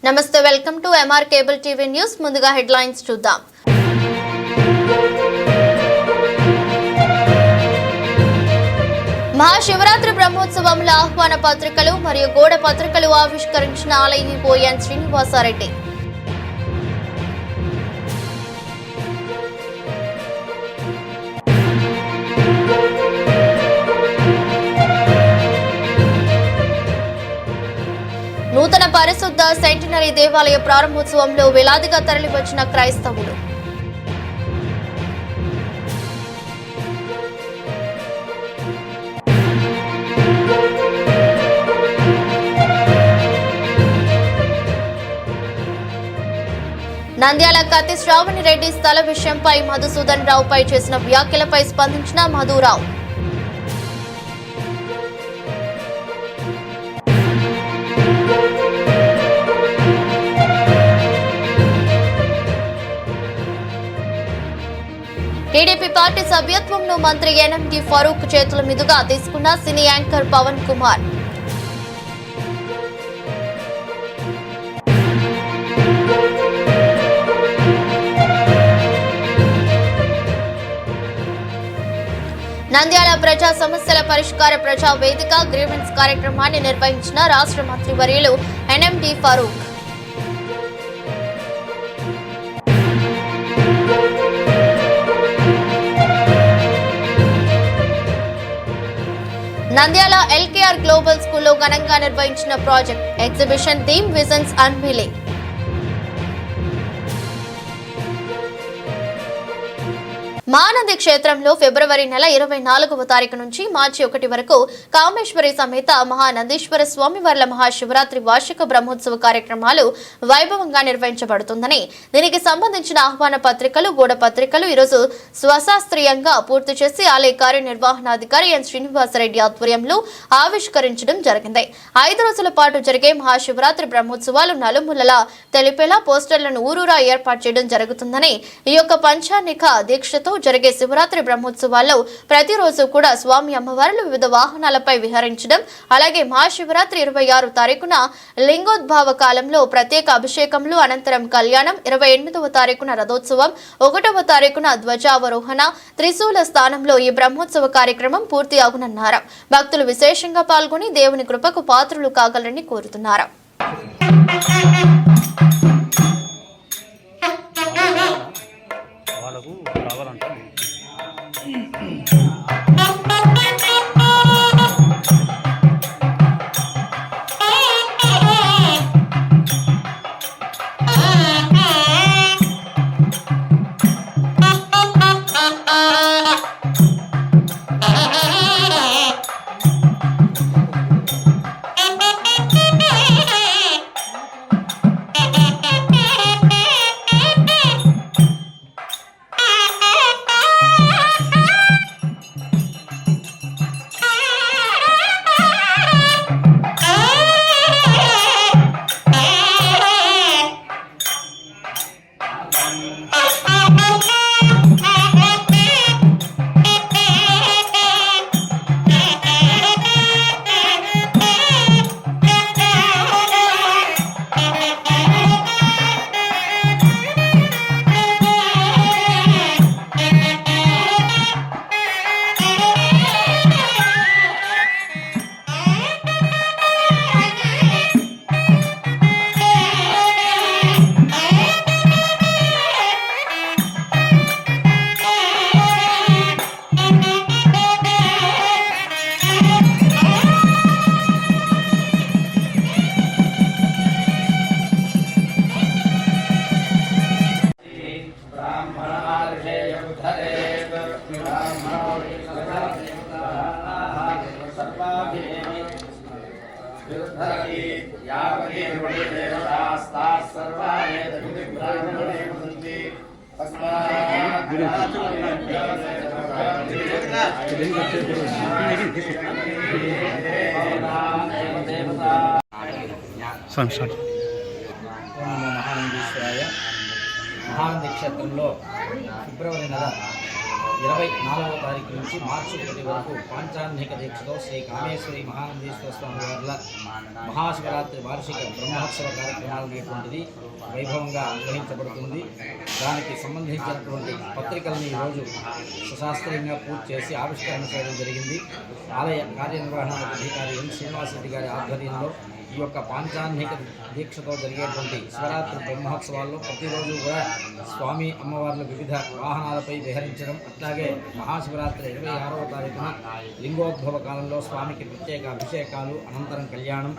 నమస్తే, welcome to MR cable TV news. ముందుగా headlines చూద్దాం. మహాశివరాత్రి బ్రహ్మోత్సవంలో ఆహ్వాన పత్రికలు మరియు గోడ పత్రికలు ఆవిష్కరించిన ఆలయ ఈవో శ్రీనివాసారెడ్డి. నూతన పరిశుద్ధ సెంటినరీ దేవాలయ ప్రారంభోత్సవంలో వేలాదిగా తరలివచ్చిన క్రైస్తవులు. నంద్యాల కత్తి శ్రావణి రెడ్డి స్థల విషయంపై మధుసూదన్ రావుపై చేసిన వ్యాఖ్యలపై స్పందించిన మధురావు. టీడీపీ పార్టీ సభ్యత్వంను మంత్రి ఎన్ఎండి ఫరూక్ చేతుల మీదుగా తీసుకున్న సినీ యాంకర్ పవన్ కుమార్. నంద్యాల ప్రజా సమస్యల పరిష్కార ప్రజా వేదిక గ్రీవెన్స్ కార్యక్రమాన్ని నిర్వహించిన రాష్ట్ర మంత్రి వర్యులు NMD Farooq. Nandyal LKR global స్కూల్లో ఘనంగా నిర్వహించిన project exhibition theme visions unveiling. Mahanandi క్షేత్రంలో ఫిబ్రవరి నెల 24వ తారీఖు నుంచి మార్చి 1 వరకు కామేశ్వరి సమేత మహానందీశ్వర స్వామివార్ల మహాశివరాత్రి వార్షిక బ్రహ్మోత్సవ కార్యక్రమాలు వైభవంగా నిర్వహించబడుతుందని, దీనికి సంబంధించిన ఆహ్వాన పత్రికలు, గోడ పత్రికలు ఈరోజు స్వశాస్త్రీయంగా పూర్తి చేసి ఆలయ కార్యనిర్వహణాధికారి ఎన్ శ్రీనివాసరెడ్డి ఆధ్వర్యంలో ఆవిష్కరించడం జరిగింది. 5 రోజుల పాటు జరిగే మహాశివరాత్రి బ్రహ్మోత్సవాలు నలుమూలలా తెలిపేలా పోస్టర్లను ఊరూరా ఏర్పాటు చేయడం జరుగుతుందని, ఈ యొక్క పంచానిక దీక్షతో జరిగే శివరాత్రి బ్రహ్మోత్సవాల్లో ప్రతిరోజు కూడా స్వామి అమ్మవార్లు వివిధ వాహనాలపై విహరించడం, అలాగే మహాశివరాత్రి 26వ తారీఖున లింగోద్భావ కాలంలో ప్రత్యేక అభిషేకములు, అనంతరం కళ్యాణం, 28వ తారీఖున రథోత్సవం, 1వ తారీఖున ధ్వజావరోహణ, త్రిశూల స్థానంలో ఈ బ్రహ్మోత్సవ కార్యక్రమం పూర్తి అవునన్నారు. భక్తులు విశేషంగా పాల్గొని దేవుని కృపకు పాత్రులు కాగలని కోరుతున్నారు. మహానంది క్షేత్రంలో ఫిబ్రవరి నెల 24వ తారీఖు నుంచి మార్చి 1 వరకు పాంచాన్నిక దీక్షతో శ్రీ కామేశ్వరి మహానందీశ్వర స్వామి వార్ల మహాశివరాత్రి వార్షిక బ్రహ్మోత్సవ కార్యక్రమాలు అనేటువంటిది వైభవంగా నిర్వహించబడుతుంది. దానికి సంబంధించినటువంటి పత్రికలను ఈరోజు సుశాస్త్రీయంగా పూర్తి చేసి ఆవిష్కరణ చేయడం జరిగింది. ఆలయ కార్యనిర్వహణాధికారి ఎన్ శ్రీనివాసరెడ్డి గారి ఆధ్వర్యంలో ఈ యొక్క పాంచాన్నిక దీక్షతో జరిగేటువంటి శివరాత్రి బ్రహ్మోత్సవాల్లో ప్రతిరోజు కూడా స్వామి అమ్మవార్లు వివిధ వాహనాలపై విహరించడం, అట్లాగే మహాశివరాత్రి 26వ తారీఖున లింగోద్భవ కాలంలో స్వామికి ప్రత్యేక అభిషేకాలు, అనంతరం కళ్యాణం,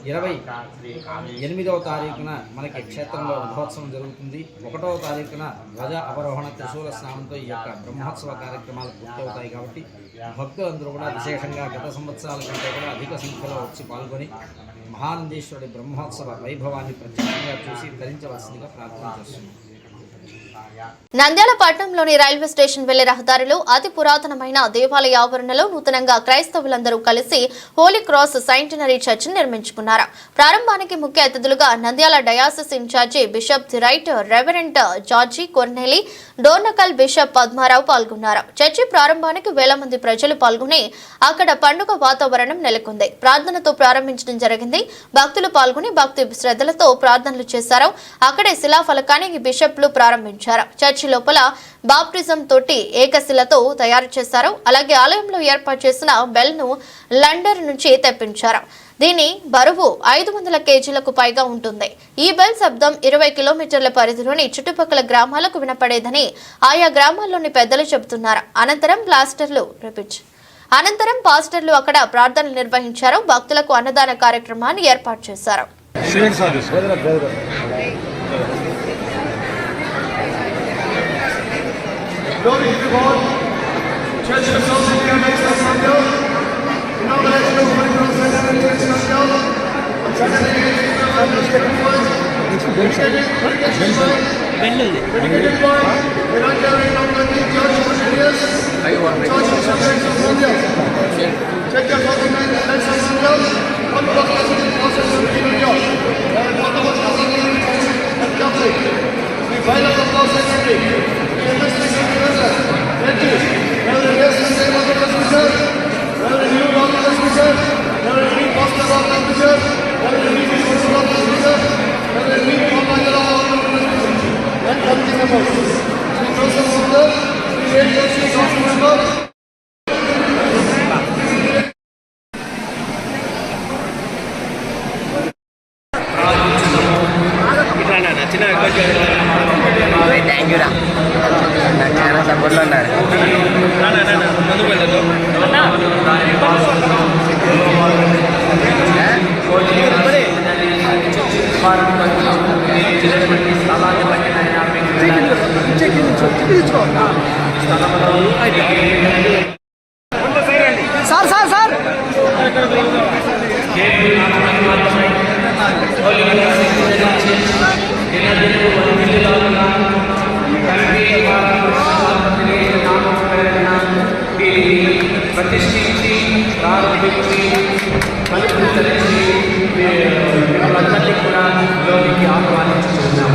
28వ తారీఖున మనకి క్షేత్రంలో రథోత్సవం జరుగుతుంది. 1వ తారీఖున ధ్వజ అవరోహణ త్రిశూల స్నానంతో ఈ యొక్క బ్రహ్మోత్సవ కార్యక్రమాలు పూర్తవుతాయి. కాబట్టి భక్తులందరూ కూడా విశేషంగా గత సంవత్సరాల కంటే కూడా అధిక సంఖ్యలో వచ్చి పాల్గొని మహానందీశ్వరుడి బ్రహ్మోత్సవ వైభవాన్ని ప్రత్యక్షంగా చూసి ధరించవలసిందిగా ప్రార్థన చేస్తున్నాం. నంద్యాల పట్టణంలోని రైల్వే స్టేషన్ వెళ్లే రహదారిలో అతి పురాతనమైన దేవాలయ ఆవరణలో నూతనంగా క్రైస్తవులందరూ కలిసి హోలీ క్రాస్ సెంటినరీ చర్చ్ నిర్మించుకున్నారు. ప్రారంభానికి ముఖ్య అతిథులుగా Nandyal diocese in charge bishop the right reverend George Corneli, Dornakal bishop Padmarao పాల్గొన్నారు. చర్చి ప్రారంభానికి వేల మంది ప్రజలు పాల్గొని అక్కడ పండుగ వాతావరణం నెలకొంది. ప్రార్థనతో ప్రారంభించడం జరిగింది. భక్తులు పాల్గొని భక్తి శ్రద్ధలతో ప్రార్థనలు చేశారు. అక్కడే శిలాఫలకానికి బిషప్లు ప్రారంభించారు. చర్చి లోపల బాప్టిజం తోటి ఏకశిలతో తయారు చేశారు. అలాగే ఆలయంలో ఏర్పాటు చేసిన బెల్ ను లండన్ నుంచి తెప్పించారు. దీని బరువు 500 కేజీలకు పైగా ఉంటుంది. ఈ బెల్ శబ్దం 20 కిలోమీటర్ల పరిధిలోని చుట్టుపక్కల గ్రామాలకు వినపడేదని ఆయా గ్రామాల్లోని పెద్దలు చెబుతున్నారు. అనంతరం పాస్టర్లు అక్కడ ప్రార్థనలు నిర్వహించారు. భక్తులకు అన్నదాన కార్యక్రమాన్ని ఏర్పాటు చేశారు. Glory to God. Church of Sophia makes us Sunday. Inaugurated Holy Cross Seminary in Sunday. On Saturday, dedicated by Venerable Nandini Church of Serious, Church of Saints of India. Church of Sophia makes us Sunday. On the process of India. On the process of India. And Catholic. We file the Cross Seminary. Thank you. చాలా సపోర్ట్లో ఉన్నారు. Sir ప్రతిష్ఠించి ప్రారంభించి ఫలించరించి వాళ్ళందరినీ కూడా లోనికి ఆహ్వానించుతున్నాం.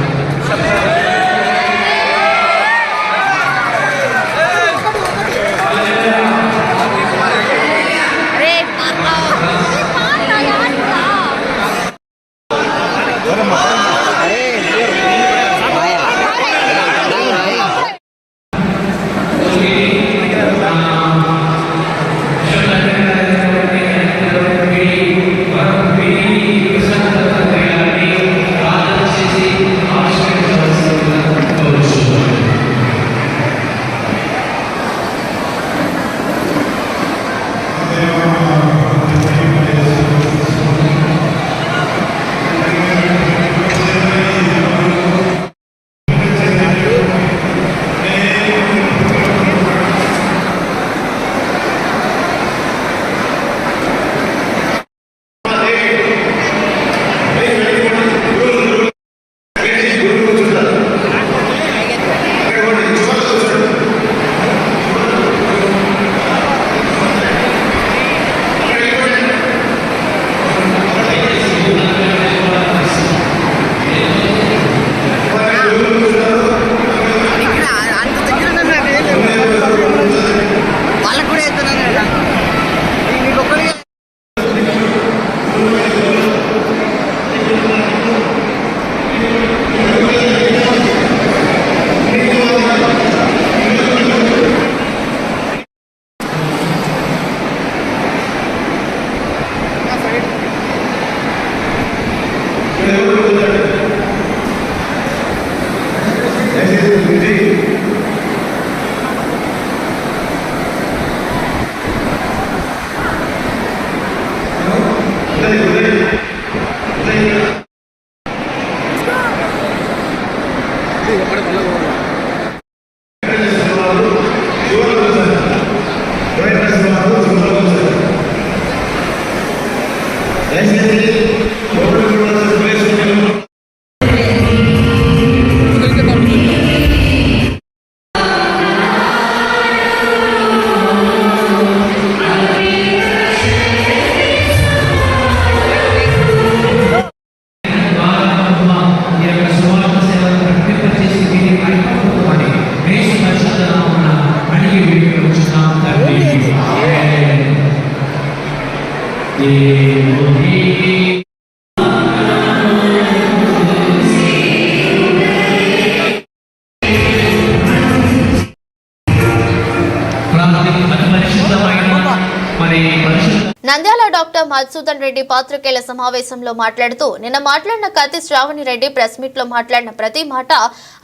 Doctor Madhusudan Reddy పాత్రికేయుల సమావేశంలో మాట్లాడుతూ నిన్న మాట్లాడిన కత్తి శ్రావణి రెడ్డి ప్రెస్ మీట్ లో మాట్లాడిన ప్రతి మాట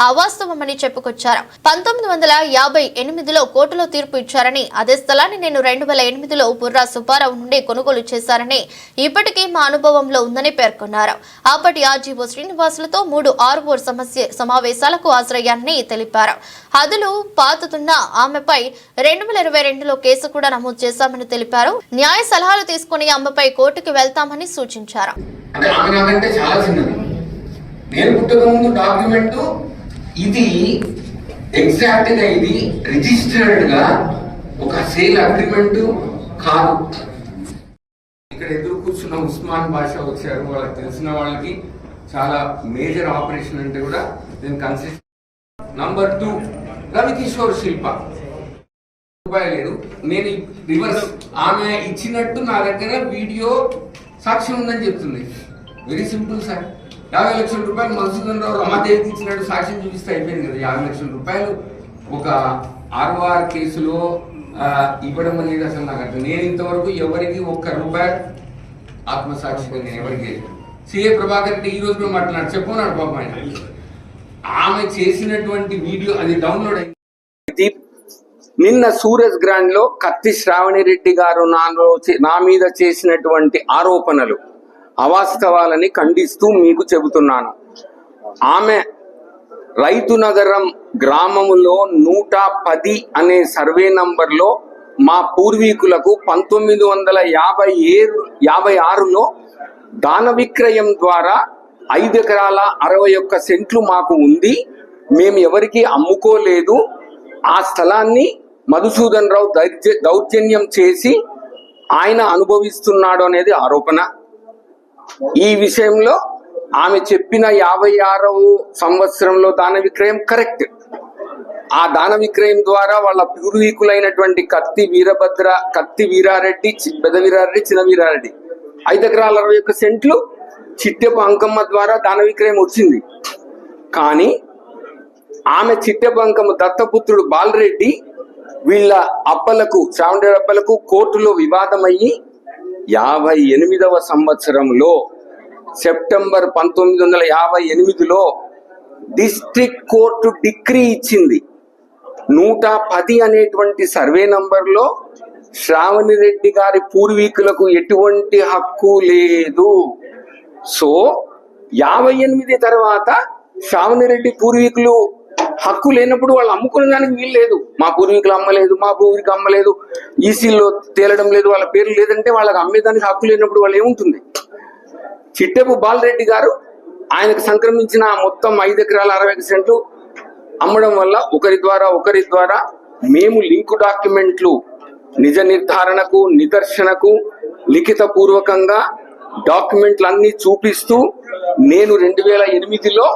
అవాస్తవమని చెప్పుకొచ్చారు. 1958లో కోర్టులో తీర్పు ఇచ్చారని, అదే స్థలాన్ని నేను 2008లో బుర్రా సుబ్బారావు నుండి కొనుగోలు చేశారని ఇప్పటికీ మా అనుభవంలో ఉందని పేర్కొన్నారు. అప్పటి ఆర్జీఓ శ్రీనివాసులతో 3 RO సమావేశాలకు హాజరయ్యానని తెలిపారు. హద్దులు పాతుతున్న ఆమెపై 2022లో కేసు కూడా నమోదు చేశామని తెలిపారు. న్యాయ సలహాలు తీసుకుని అమ్మపై కోర్టుకు వెళ్తామని సూచించారు. చాలా చిన్నది. నేను పుట్టక ముందు డాక్యుమెంట్ ఇది ఎగ్జాక్ట్ గా ఇది రిజిస్టర్డ్ గా ఒక సేల్ అగ్రిమెంట్ కాదు. ఇక్కడ ఎదురు కూర్చున్న ఉస్మాన్ బాషా వచ్చారు. వాళ్ళకి తెలిసిన వాళ్ళకి చాలా మేజర్ ఆపరేషన్ అంటే కూడా నేను కన్సిడర్. నంబర్ 2 రవికిషోర్ శిల్ప లేదు. నేను రివర్స్ ఆమె ఇచ్చినట్టు నా దగ్గర వీడియో సాక్ష్యం ఉందని చెప్తుంది. Very simple sir. 50 లక్షల రూపాయలు మధుసూదన్ రావు రమాదేవికి ఇచ్చినట్టు సాక్ష్యం చూపిస్తే అయిపోయింది కదా. 50 లక్షల రూపాయలు ఒక ROR కేసులో ఇవ్వడం అనేది అసలు నాకు అర్థం. నేను ఇంతవరకు ఎవరికి ₹1 ఆత్మసాక్షిగా నేను ఎవరికి సిఏ ప్రభాకర్ రెడ్డి ఈ రోజు కూడా మాట్లాడు చెప్పుకున్నాడు పాపం ఆయన. ఆమె చేసినటువంటి వీడియో అది డౌన్లోడ్ అయింది. నిన్న సూరజ్ గ్రాండ్ లో కత్తి శ్రావణి రెడ్డి గారు నా మీద చేసినటువంటి ఆరోపణలు అవాస్తవాలని ఖండిస్తూ మీకు చెబుతున్నాను. ఆమె రైతు నగరం గ్రామములో 110 అనే సర్వే నంబర్లో మా పూర్వీకులకు 1956లో దాన విక్రయం ద్వారా 5 ఎకరాల 61 సెంట్లు మాకు ఉంది. మేము ఎవరికి అమ్ముకోలేదు. ఆ స్థలాన్ని మధుసూదన్ రావు దౌర్జన్యం చేసి ఆయన అనుభవిస్తున్నాడు అనేది ఆరోపణ. ఈ విషయంలో ఆమె చెప్పిన 56వ సంవత్సరంలో దాన విక్రయం కరెక్ట్. ఆ దాన విక్రయం ద్వారా వాళ్ళ పూర్వీకులైనటువంటి కత్తి వీరారెడ్డి, పెద్ద వీరారెడ్డి, చిన్న వీరారెడ్డి 5 ఎకరాల 61 సెంట్లు చిట్టెపు అంకమ్మ ద్వారా దాన విక్రయం వచ్చింది. కానీ ఆమె చిట్టెపు అంకమ్మ దత్తపుత్రుడు బాలరెడ్డి వీళ్ళ శ్రావణి అప్పలకు కోర్టులో వివాదమయ్యి 58వ సంవత్సరంలో సెప్టెంబర్ 1958లో డిస్ట్రిక్ట్ కోర్టు డిక్రీ ఇచ్చింది. 110 అనేటువంటి సర్వే నంబర్లో శ్రావణి రెడ్డి గారి పూర్వీకులకు ఎటువంటి హక్కు లేదు. సో 58 తర్వాత శ్రావణి రెడ్డి పూర్వీకులు హక్కు లేనప్పుడు వాళ్ళు అమ్ముకునే దానికి వీలు లేదు. మా పూర్వీకులు అమ్మలేదు, మా పూర్వీకులు అమ్మలేదు, ఈసీలో తేలడం లేదు, వాళ్ళ పేర్లు లేదంటే వాళ్ళకి అమ్మేదానికి హక్కు లేనప్పుడు వాళ్ళు ఏముంటుంది. చిట్టెపు బాలరెడ్డి గారు ఆయనకు సంక్రమించిన మొత్తం 5 ఎకరాల 60 సెంట్లు అమ్మడం వల్ల ఒకరి ద్వారా మేము లింకు డాక్యుమెంట్లు నిజ నిర్ధారణకు నిదర్శనకు లిఖిత పూర్వకంగా డాక్యుమెంట్లు అన్ని చూపిస్తూ నేను 2008లో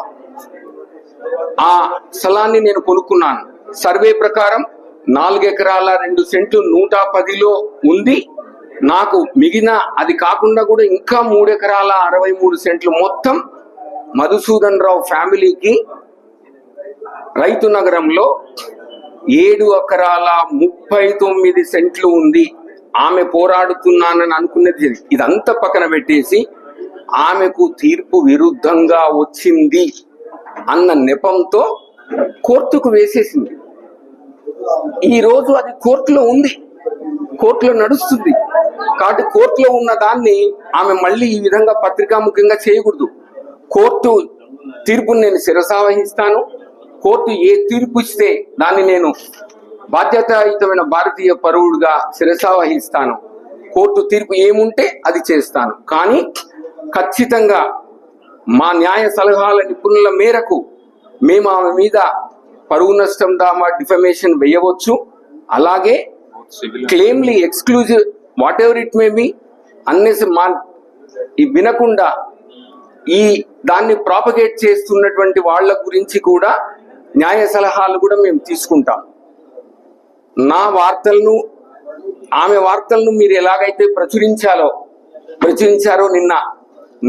ఆ స్థలాన్ని నేను కొనుక్కున్నాను. సర్వే ప్రకారం 4 ఎకరాల 2 సెంట్లు 110లో ఉంది. నాకు మిగిలిన అది కాకుండా కూడా ఇంకా 3 ఎకరాల 63 సెంట్లు మొత్తం మధుసూదన్ రావు ఫ్యామిలీకి రైతు నగరంలో 7 ఎకరాల 39 సెంట్లు ఉంది. ఆమె పోరాడుతున్నానని అనుకున్నది ఇదంతా పక్కన పెట్టేసి ఆమెకు తీర్పు విరుద్ధంగా వచ్చింది అన్న నెపంతో కోర్టుకు వేసేసింది. ఈ రోజు అది కోర్టులో ఉంది, కోర్టులో నడుస్తుంది. కాబట్టి కోర్టులో ఉన్న దాన్ని ఆమె మళ్ళీ ఈ విధంగా పత్రికాముఖంగా చేయకూడదు. కోర్టు తీర్పును నేను శిరసావహిస్తాను. కోర్టు ఏ తీర్పు ఇస్తే దాన్ని నేను బాధ్యతాయుతమైన భారతీయ పౌరుడిగా శిరసావహిస్తాను. కోర్టు తీర్పు ఏముంటే అది చేస్తాను. కానీ ఖచ్చితంగా మా న్యాయ సలహాల నిపుణుల మేరకు మేము ఆమె మీద పరువు నష్టం దామా డిఫమేషన్ వేయవచ్చు. అలాగే క్లెయిమ్లీ exclusive whatever it may be unless వినకుండా ఈ దాన్ని ప్రాపగేట్ చేస్తున్నటువంటి వాళ్ళ గురించి కూడా న్యాయ సలహాలు కూడా మేము తీసుకుంటాం. నా వార్తలను ఆమె వార్తలను మీరు ఎలాగైతే ప్రచురించారో నిన్న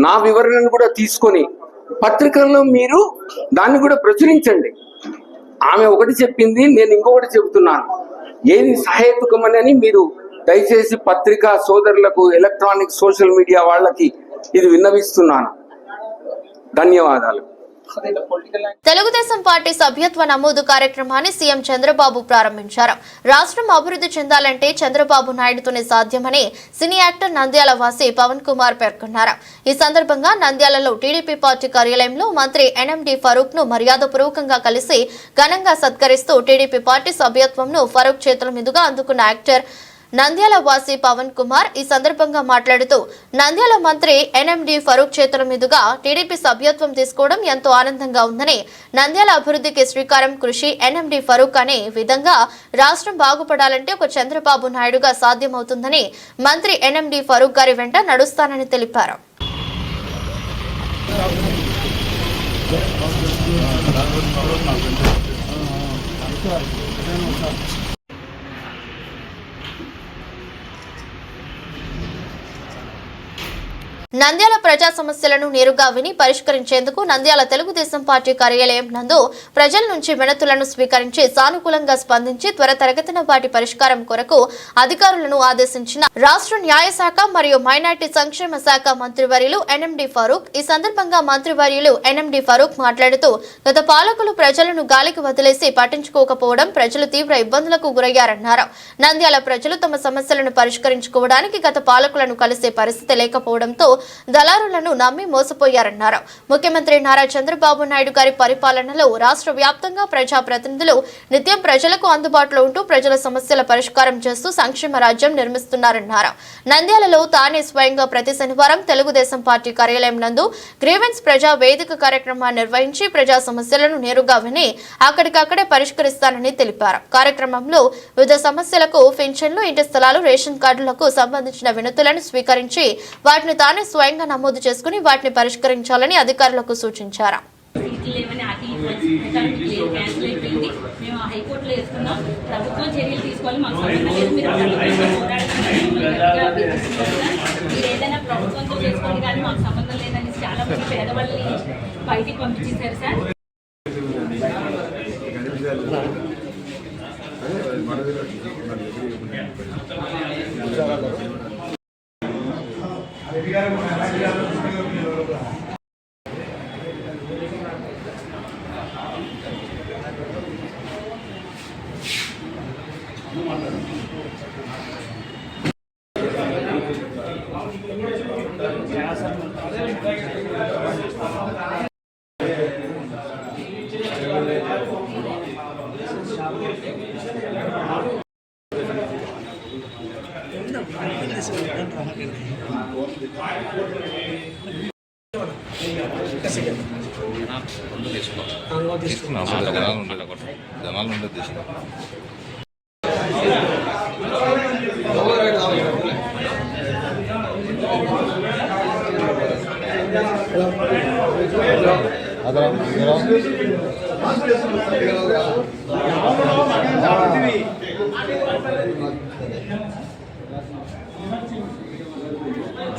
నా వివరణను కూడా తీసుకొని పత్రికల్లో మీరు దాన్ని కూడా ప్రచురించండి. ఆమె ఒకటి చెప్పింది, నేను ఇంకొకటి చెబుతున్నాను. ఏది సహేతుకమని మీరు దయచేసి పత్రికా సోదరులకు, ఎలక్ట్రానిక్ సోషల్ మీడియా వాళ్ళకి ఇది విన్నవిస్తున్నాను. ధన్యవాదాలు. తెలుగుదేశం పార్టీ సభ్యత్వ నమోదు కార్యక్రమాన్ని సీఎం చంద్రబాబు ప్రారంభించారు. రాష్ట్రం అభివృద్ధి చెందాలంటే చంద్రబాబు నాయుడుతోనే సాధ్యమని సినీ యాక్టర్ నంద్యాల వాసి పవన్ కుమార్ పేర్కొన్నారు. ఈ సందర్భంగా నంద్యాలలో టీడీపీ పార్టీ కార్యాలయంలో మంత్రి ఎన్ఎండి ఫరూక్ ను మర్యాదపూర్వకంగా కలిసి ఘనంగా సత్కరిస్తూ టీడీపీ పార్టీ సభ్యత్వంను ఫరూక్ చేతుల మీదుగా అందుకున్న యాక్టర్ నంద్యాల వాసి పవన్ కుమార్ ఈ సందర్భంగా మాట్లాడుతూ నంద్యాల మంత్రి ఎన్ఎండి ఫరూక్ చేతుల మీదుగా టీడీపీ సభ్యత్వం తీసుకోవడం ఎంతో ఆనందంగా ఉందని, నంద్యాల అభివృద్ధికి శ్రీకారం కృషి ఎన్ఎండి ఫరూక్ అనే విధంగా రాష్ట్రం బాగుపడాలంటే ఒక చంద్రబాబు నాయుడుగా సాధ్యమవుతుందని మంత్రి ఎన్ఎండి ఫరూక్ గారి వెంట నడుస్తానని తెలిపారు. నంద్యాల ప్రజా సమస్యలను నేరుగా విని పరిష్కరించేందుకు నంద్యాల తెలుగుదేశం పార్టీ కార్యాలయం నందు ప్రజల నుంచి వినతులను స్వీకరించి సానుకూలంగా స్పందించి త్వరితగతిన వాటి పరిష్కారం కొరకు అధికారులను ఆదేశించిన రాష్ట్ర న్యాయశాఖ మరియు మైనార్టీ సంక్షేమ శాఖ మంత్రివర్యులు ఎన్ఎండి ఫరూక్. ఈ సందర్భంగా మంత్రివర్యులు ఎన్ఎండి ఫరూక్ మాట్లాడుతూ గత పాలకులు ప్రజలను గాలికి వదిలేసి పట్టించుకోకపోవడం ప్రజలు తీవ్ర ఇబ్బందులకు గురయ్యారన్నారు. నంద్యాల ప్రజలు తమ సమస్యలను పరిష్కరించుకోవడానికి గత పాలకులను కలిసే పరిస్థితి లేకపోవడంతో దళారులను నమ్మి మోసపోయారన్నారు. ముఖ్యమంత్రి నారా చంద్రబాబు నాయుడు గారి పరిపాలనలో రాష్ట్ర వ్యాప్తంగా ప్రజాప్రతినిధులు నిత్యం ప్రజలకు అందుబాటులో ఉంటూ ప్రజల సమస్యల పరిష్కారం చేస్తూ సంక్షేమ రాజ్యం నిర్మిస్తున్నారన్నారు. నంద్యాలలో తానే స్వయంగా ప్రతి శనివారం తెలుగుదేశం పార్టీ కార్యాలయం నందు గ్రీవెన్స్ ప్రజా వేదిక కార్యక్రమాన్ని నిర్వహించి ప్రజా సమస్యలను నేరుగా విని అక్కడికక్కడే పరిష్కరిస్తానని తెలిపారు. కార్యక్రమంలో వివిధ సమస్యలకు పింఛన్లు, ఇంటి స్థలాలు, రేషన్ కార్డులకు సంబంధించిన వినతులను స్వీకరించి వాటిని తానే స్వయంగా నమోదు చేసుకుని వాటిని పరిష్కరించాలని అధికారులకు సూచించారు. మేము హైకోర్టులో వేసుకున్నాం. ప్రభుత్వం చర్యలు తీసుకోవాలి. మాకు సంబంధం లేదు. మీరు ఏదైనా ప్రభుత్వంతో చేసుకోండి కానీ మాకు సంబంధం లేదని చాలా మంది పేదవాళ్ళని బయటికి పంపించేశారు సార్. జనాలు ఉండదు తీసుకున్నా.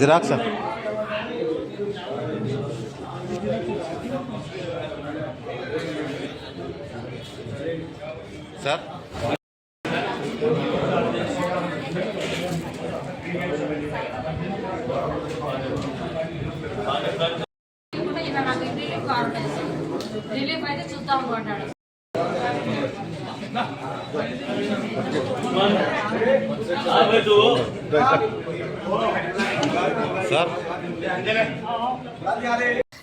Xerox sir. రిలీఫ్ అయితే చూద్దాం అనుకుంటాడు. Sir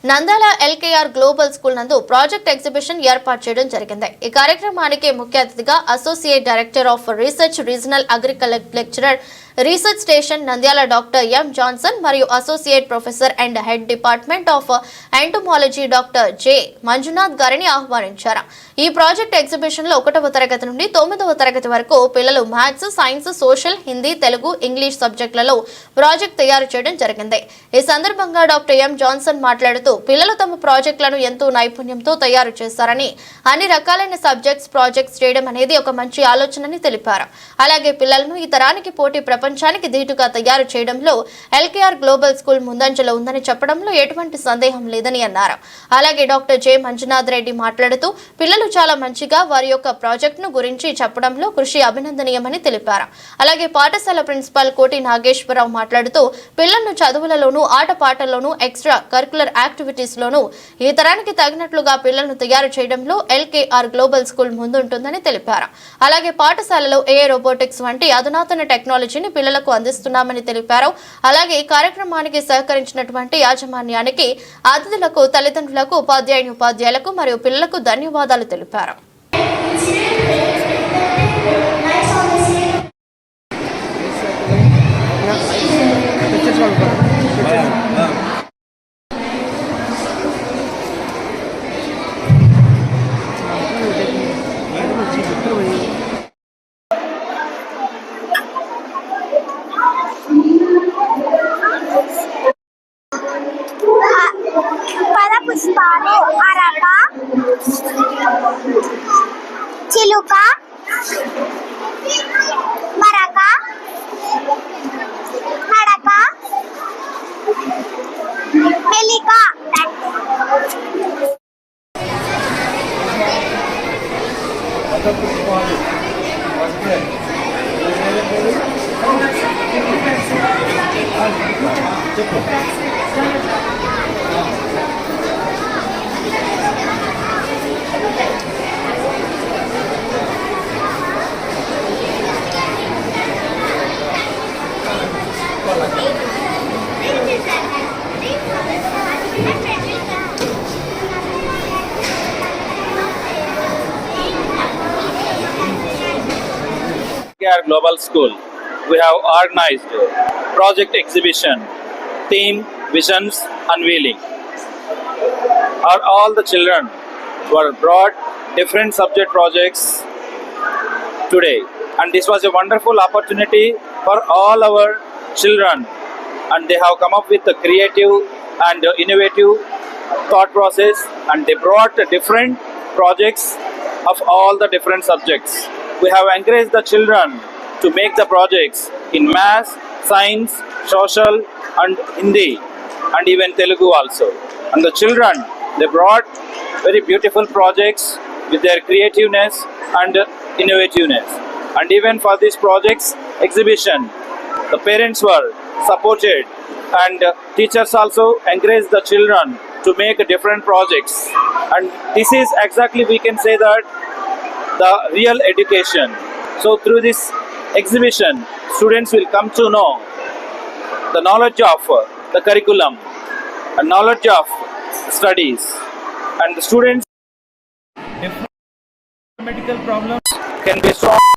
Nandyal LKR global school నందు ప్రాజెక్ట్ ఎగ్జిబిషన్ ఏర్పాటు చేయడం జరిగింది. ఈ కార్యక్రమానికి ముఖ్య అతిథిగా associate director of research regional agriculture lecturer research station Nandyal doctor M Johnson మరియు associate professor and head department of entomology doctor J Manjunath గారిని ఆహ్వానించారు. ఈ ప్రాజెక్ట్ ఎగ్జిబిషన్ లో 1వ తరగతి నుండి 9వ తరగతి వరకు పిల్లలు maths, science, social, Hindi, Telugu, English సబ్జెక్టులలో ప్రాజెక్ట్ తయారు చేయడం జరిగింది. ఈ సందర్భంగా డాక్టర్ ఎం జాన్సన్ మాట్లాడుతూ పిల్లలు తమ ప్రాజెక్టులను ఎంతో నైపుణ్యంతో తయారు చేస్తారని, అన్ని రకాలైన సబ్జెక్ట్స్ ప్రాజెక్ట్స్ చేయడం అనేది ఒక మంచి ఆలోచనని తెలిపారు. అలాగే పిల్లలను ఈ తరానికి పోటీ ప్రపంచానికి ధీటుగా తయారు చేయడంలో ఎల్కేఆర్ గ్లోబల్ స్కూల్ ముందంజలో ఉందని చెప్పడంలో ఎటువంటి సందేహం లేదని అన్నారు. అలాగే డాక్టర్ జె మంజునాథ్ రెడ్డి మాట్లాడుతూ పిల్లలు చాలా మంచిగా వారి యొక్క ప్రాజెక్టును గురించి చెప్పడంలో కృషి అభినందనీయమని తెలిపారు. అలాగే పాఠశాల ప్రిన్సిపాల్ కోటి నాగేశ్వరరావు మాట్లాడుతూ పిల్లలను చదువులలోనూ ఆటపాటల్లోనూ ఎక్స్ట్రా కరికులర్ యాక్టివిటీస్ లోనూ ఈ తరానికి తగినట్లుగా పిల్లలను తయారు చేయడంలో ఎల్కేఆర్ గ్లోబల్ స్కూల్ ముందుంటుందని తెలిపారు. అలాగే పాఠశాలలో ఏఐ రోబోటిక్స్ వంటి అధునాతన టెక్నాలజీని పిల్లలకు అందిస్తున్నామని తెలిపారు. అలాగే ఈ కార్యక్రమానికి సహకరించినటువంటి యాజమాన్యానికి, అతిథులకు, తల్లిదండ్రులకు, ఉపాధ్యాయులకు మరియు పిల్లలకు ధన్యవాదాలు తెలిపారు. పదపుష్పాలు అరక, చిలుక, మరక, నడక, మెలిక. Global School, we have organized project exhibition, theme, visions, unveiling. All the children were brought different subject projects today, and this was a wonderful opportunity for all our children, and they have come up with a creative and innovative thought process, and they brought different projects of all the different subjects. We have encouraged the children to make the projects in maths, science, social and Hindi and even Telugu also. And the children, they brought very beautiful projects with their creativeness and innovativeness. And even for this project's exhibition, the parents were supported and teachers also encouraged the children to make different projects. And this is exactly, we can say that, the real education. So through this exhibition, students will come to know the knowledge of the curriculum and knowledge of studies, and the students' different medical problems can be solved.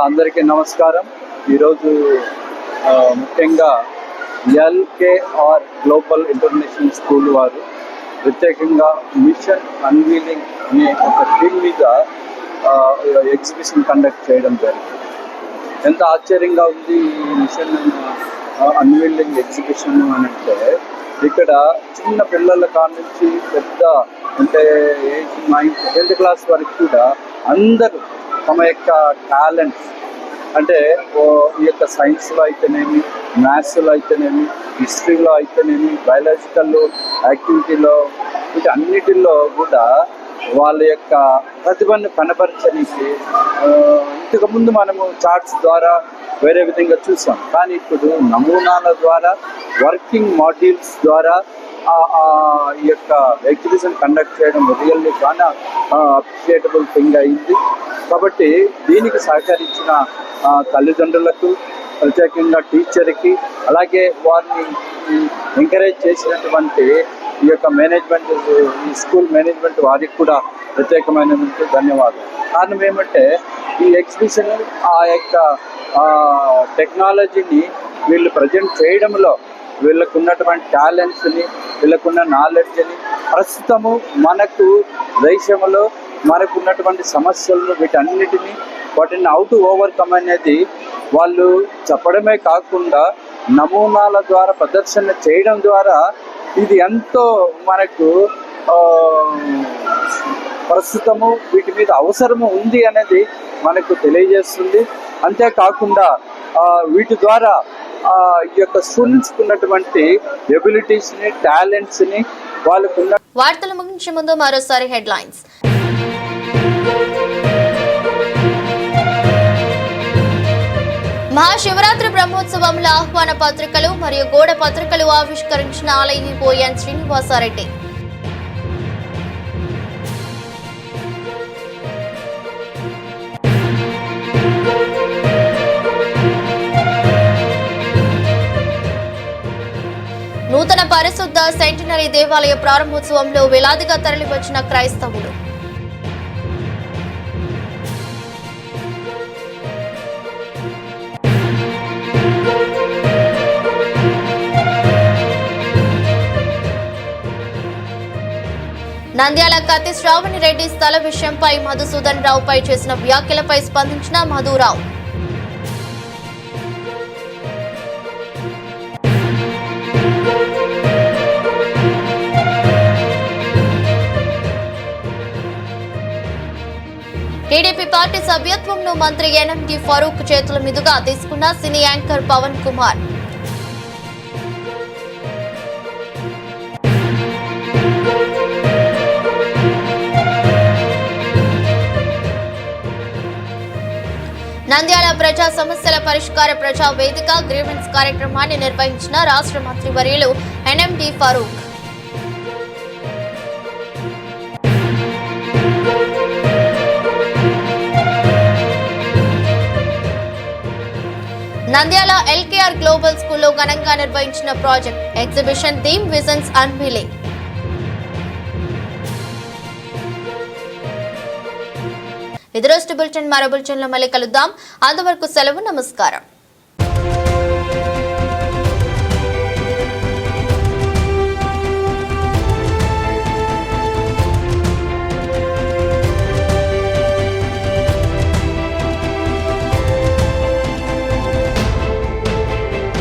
అందరికీ నమస్కారం. ఈరోజు ముఖ్యంగా LKR global international school వారు ప్రత్యేకంగా machine unveiling అనే ఒక theme మీద exhibition conduct చేయడం జరిగింది. ఎంత ఆశ్చర్యంగా ఉంది ఈ మిషన్ అన్వీలింగ్ ఎగ్జిబిషన్ అని అంటే, ఇక్కడ చిన్న పిల్లల కాడ నుంచి పెద్ద అంటే ఏజ్ 9th, 10th క్లాస్ వరకు కూడా అందరూ తమ యొక్క టాలెంట్ అంటే ఈ యొక్క సైన్స్లో అయితేనేమి, మ్యాథ్స్లో అయితేనేమి, హిస్టరీలో అయితేనేమి, బయాలజికల్ యాక్టివిటీలో, వీటి అన్నిటిలో కూడా వాళ్ళ యొక్క ప్రతిభను కనపరచడానికి ఇంతకుముందు మనము చార్ట్స్ ద్వారా వేరే విధంగా చూసాం. కానీ ఇప్పుడు నమూనాల ద్వారా, వర్కింగ్ మాడ్యూల్స్ ద్వారా ఈ యొక్క ఎగ్జిబిషన్ కండక్ట్ చేయడం రియల్లీ చాలా అప్రిషియేటబుల్ థింగ్ అయింది. కాబట్టి దీనికి సహకరించిన తల్లిదండ్రులకు, ప్రత్యేకంగా టీచర్కి, అలాగే వారిని ఎంకరేజ్ చేసినటువంటి ఈ యొక్క మేనేజ్మెంట్, ఈ స్కూల్ మేనేజ్మెంట్ వారికి కూడా ప్రత్యేకమైనటువంటి ధన్యవాదాలు. కారణం ఏమంటే ఈ ఎగ్జిబిషన్ ఆ యొక్క టెక్నాలజీని వీళ్ళు ప్రజెంట్ చేయడంలో వీళ్ళకు ఉన్నటువంటి టాలెంట్స్ని, వీళ్ళకున్న నాలెడ్జ్ని, ప్రస్తుతము మనకు దేశంలో మనకు ఉన్నటువంటి సమస్యలను, వీటన్నిటినీ వాటిని హౌ టు ఓవర్కమ్ అనేది వాళ్ళు చెప్పడమే కాకుండా నమూనాల ద్వారా ప్రదర్శన చేయడం ద్వారా ఇది ఎంతో మనకు ప్రస్తుతము వీటి మీద అవసరము ఉంది అనేది మనకు తెలియజేస్తుంది. అంతేకాకుండా వీటి ద్వారా ఈ యొక్క స్టూడెంట్స్కి ఉన్నటువంటి ఎబిలిటీస్ని, టాలెంట్స్ని వాళ్ళకున్న. వార్తలు ముగించే ముందు మరోసారి హెడ్లైన్స్. మహాశివరాత్రి బ్రహ్మోత్సవంలో ఆహ్వాన పత్రికలు మరియు గోడ పత్రికలు ఆవిష్కరించిన ఆలయ పోయన్ శ్రీనివాసారెడ్డి. నూతన పరిశుద్ధ సెంటినరీ దేవాలయ ప్రారంభోత్సవంలో వేలాదిగా తరలివచ్చిన క్రైస్తవులు. నంద్యాల కత్తి శ్రావణి రెడ్డి స్థల విషయంపై మధుసూదన్ రావుపై చేసిన వ్యాఖ్యలపై స్పందించిన మధురావు. టీడీపీ పార్టీ సభ్యత్వంను మంత్రి ఎన్ఎండి ఫరూక్ చేతుల మీదుగా తీసుకున్న సినీ యాంకర్ పవన్ కుమార్. నంద్యాల ప్రజా సమస్యల పరిష్కార ప్రజా వేదిక గ్రీవెన్స్ కార్యక్రమాన్ని నిర్వహించిన రాష్ట్ర మంత్రి వర్యులు NMD Farooq. Nandyal LKR global స్కూల్లో ఘనంగా నిర్వహించిన project exhibition theme visions unveiling. ఇది రోజు బులెటిన్. మరో బులెటిన్లో మళ్ళీ కలుద్దాం. అంతవరకు సెలవు. నమస్కారం.